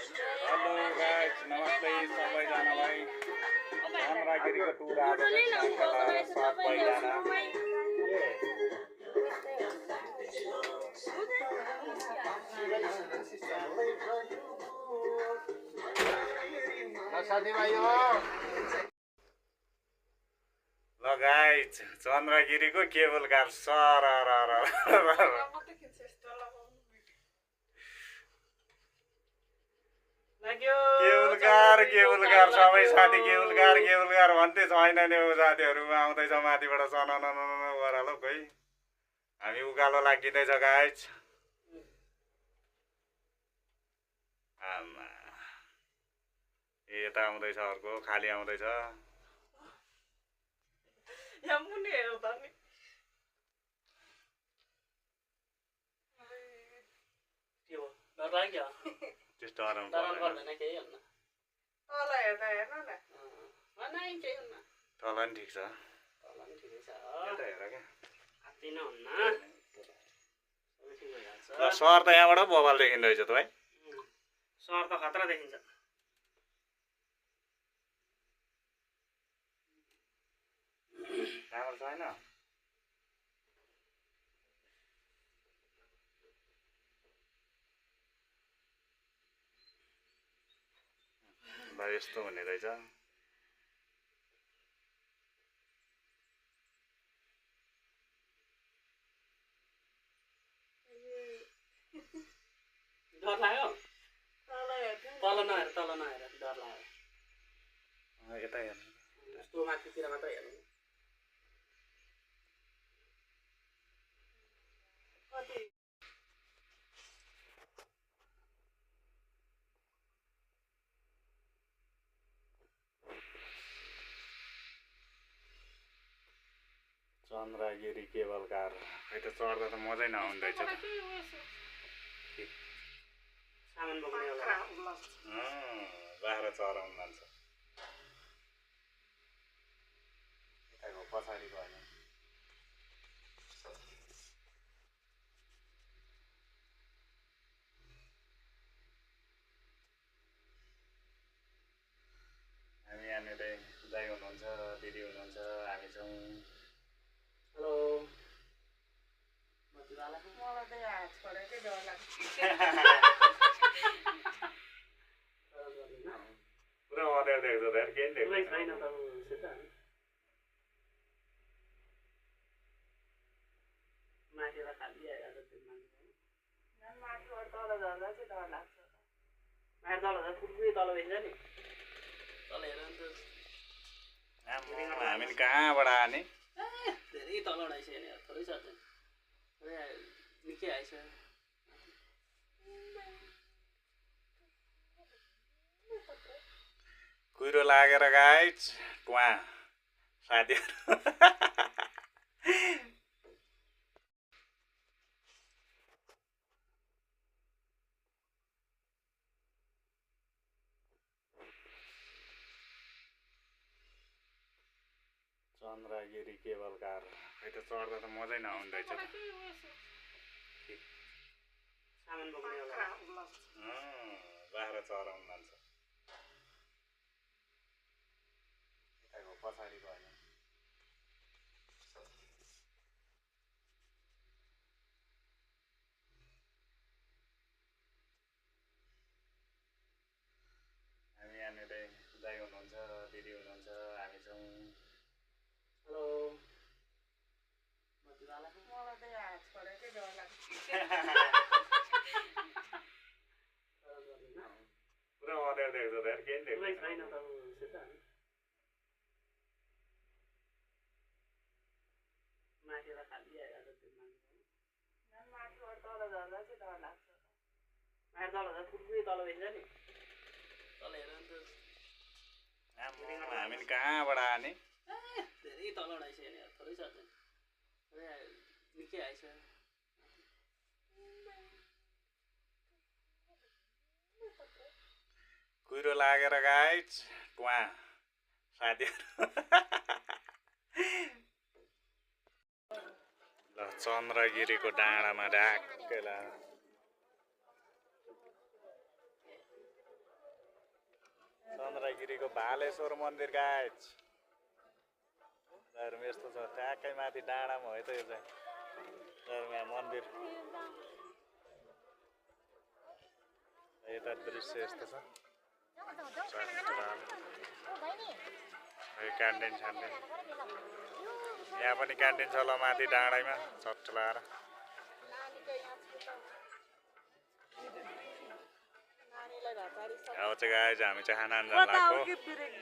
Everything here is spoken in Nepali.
हेलो गाइस, नमस्ते सबैजनालाई। चन्द्रगिरीको टुर आज चाहिँ साइकल सबैजना साथीभाइ हो। ल गाइस, चन्द्रगिरीको केबल कार केबल कार सबै साथी केबल कार भन्दै छैन नि उ साथीहरू आउँदैछ माथिबाट सनन ओह्रालो खोइ हामी उकालो लागिँदैछ गाइस। आमा यता आउँदैछ अर्को खाली आउँदैछ। त्यस्तो हराउनु तल नि ठिक छ। यता हेर क्या सहर त यहाँबाट बबाल देखिँदो रहेछ त भाइ। सहर त खतरा देखिन्छ। राम्रो छैन ल यस्तो हुने रहेछ। डर लाग्यो तल नहेर डर लाग्यो। यता हेर्नु यस्तो माथितिर मात्र हेर्नु। चन्द्रगिरी केबल कार खै त चढ्दा त मजै नआउँदो रहेछ त। सामान बोक्ने बाख्रा चराउनु जान्छ यताको पछाडि भएन। हामी यहाँनिर दाइ हुनुहुन्छ दिदी हुनुहुन्छ हामी छौँ। हेलो मलाई त हात छोडेकै डर लाग्छ। पुरा अँध्यारो देख्छ त केही देख्दैन। माथिबाट खाली आइरहेको त्यो मान्छे माथिबाट तल झर्दा चाहिँ डर लाग्छ। माथि तल झर्दा पुरै तल देखिन्छ नि। तल हेर नि त हामी कहाँबाट आने धेरै तलबाट आइसक्यो नि थोरै छ पुरै निकै आइसक्यो। कुहिरो लागेर गाइस पुवा साथीहरू चन्द्रगिरी केबल कार खै त चढ्दा त मजै नआउँदो रहेछ त। सामान बोक्ने बाख्रा चराउनु जान्छ यताको पछाडि भएन। हामी यहाँनिर दाइ हुनुहुन्छ दिदी हुनुहुन्छ हामी छौँ। हेलो मलाई त हात छोडेकै डर लाग्छ। पुरा अँध्यारो देख्छ त केही देख्दैन। माथिबाट खाली आइरहेको त्यो मान्छे माथिबाट तल झर्दा चाहिँ डर लाग्छ। माथि तल झर्दा पुरै तल देखिन्छ नि। तल हेर नि त हामी कहाँबाट आने धेरै तलबाट आइसक्यो नि थोरै छ पुरै निकै आइसक्यो। कुहिरो लागेर गाइस पुवा साथीहरू ल चन्द्रगिरीको डाँडामा ढाक्कै चन्द्रगिरीको भालेश्वर मन्दिर गाइज यस्तो छ ट्याक्कै माथि डाँडामा है त यो चाहिँ यहाँ मन्दिर यता दृश्य यस्तो छ क्यान्टिन स्यान्टिन यहाँ पनि क्यान्टिन छ ल माथि डाँडामा चट्ट लगाएर अब चाहिँ गाइज हामी चाहिँ खाना आन्जान लाग्यो